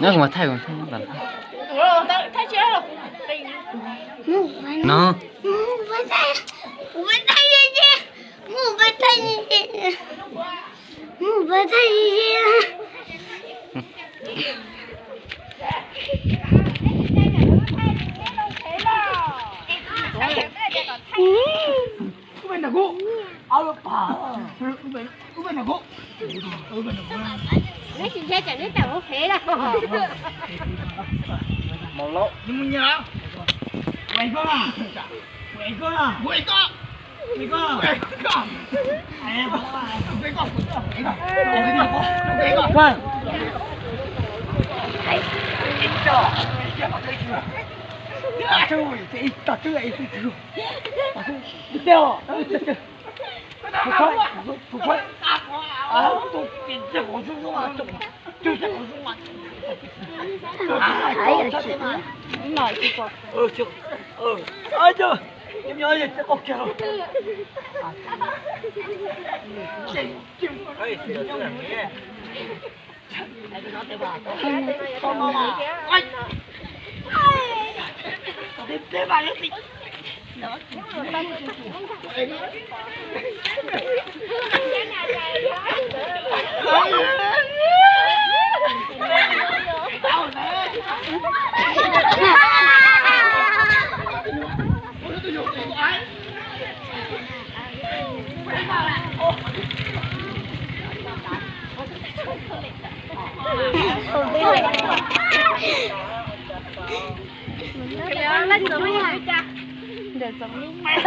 nó mà thay còn thay bạn thay chế rồi nó lấy chuyện xe chẳng biết tao thế đâu màu lỗ nhưng mà nhớ quay con à quay con à quay con quay con quay con quay con quay con em nhớ gì chắc ok rồi. lên giống như này để giống như mày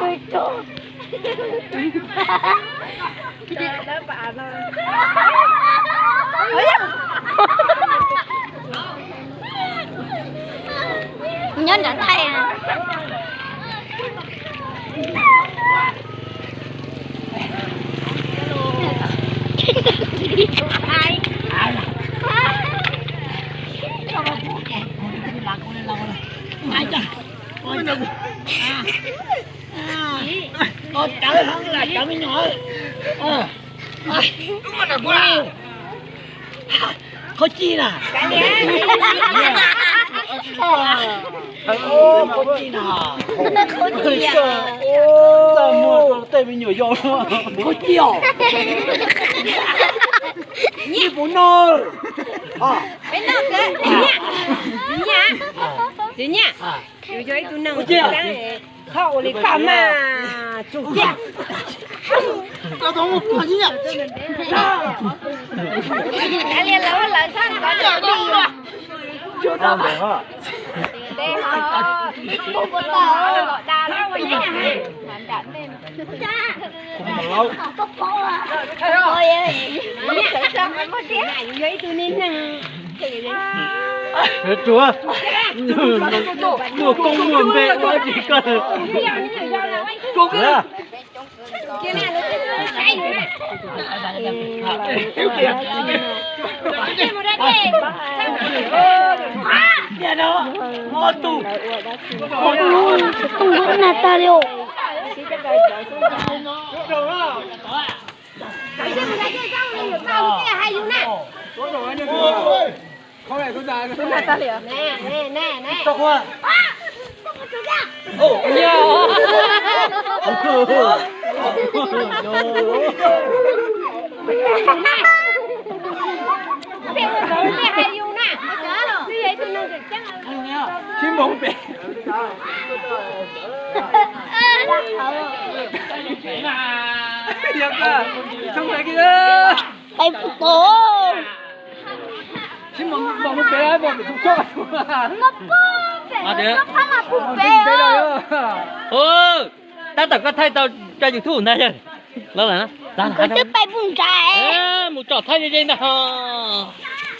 tôi trộn đó bà rồi nhớ đã thay à ai trời không là trời mới nhỏ đúng là quá có chi nè có chi nè có gì à sao mua tay mình nhỏ vô có chi à như bún nồi cái nào cơ chị nha chị cho tôi nâng cái khâu đi cầm mà chủ nhà có đúng một quả gì nhỉ đã liền lâu là sang có được đi chưa đâu được hả đây họ không có tờ đà nó mới nhá hoàn đạn lên không lâu thôi nhá xong rồi mất tiếng này giấy tôi nên nâng chúa mua công nguồn về nó chỉ cần công nữa kia này nó cái nữa nhà đó mua tù không có Natalio không phải tôi dài nè nè nè nè tao qua ồ chim bóng bể trong này kia tay phụ tổ chim bóng bể bóng bể cho à được phụ ta tập có thay tao cho những thủ này rồi lâu rồi nó cứ tiếp bay bùn trái một trò thay như thế nào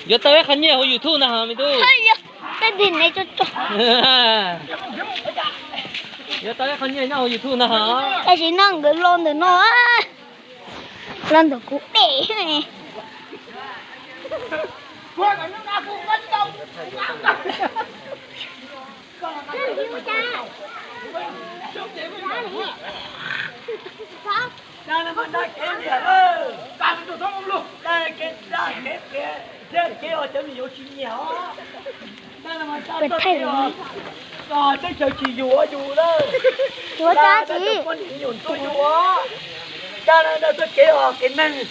giờ tao khăn nhiều hồi YouTube nào mình tu cái gì này cho giờ tao khăn nhiều hồi YouTube nào cái gì nó cứ lon được nó lon được cũng để này Ra là mà đã kế liền ơ. Cả mình tụi không luôn. Đây kế ra kế kế. Thế kế ở chỗ mình có chi nhiều. Đây là mà ta có kế ở. Rồi tới chờ chị dù ở dù đó. chúa cha chị Con nhiều tôi dù á. Ra là tôi kế ở cái này.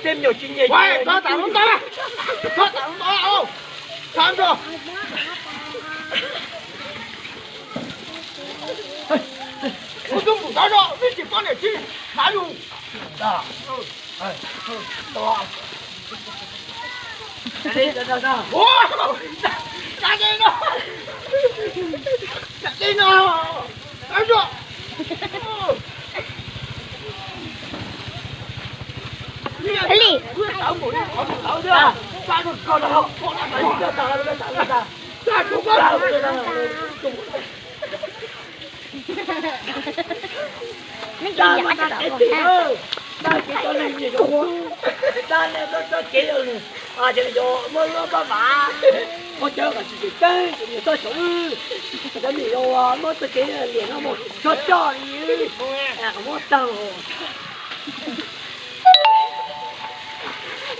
Thêm nhiều chi nhiều. Quay, có tao không to. Có tao không to không? Sao rồi? Cô dung của đó rồi, biết chỉ con này chi, phá luôn. Đó, đó. Ra đi, ra. Ủa, ra đi nó. Ra đi nó. Ra rồi. Eli Tao ngồi đi, tao chưa. Ra được con nào, con nào ra. Ra chúng con. nó gì vậy cho đậu còn ha Ba cái con này gì đâu. Ta này tôi chế rồi. À giờ yo mới có bà. Có chơi cả chị chơi, chị tôi sống. Cái gì đâu à, mới tôi chế liền nó một cho đi. À không có tao.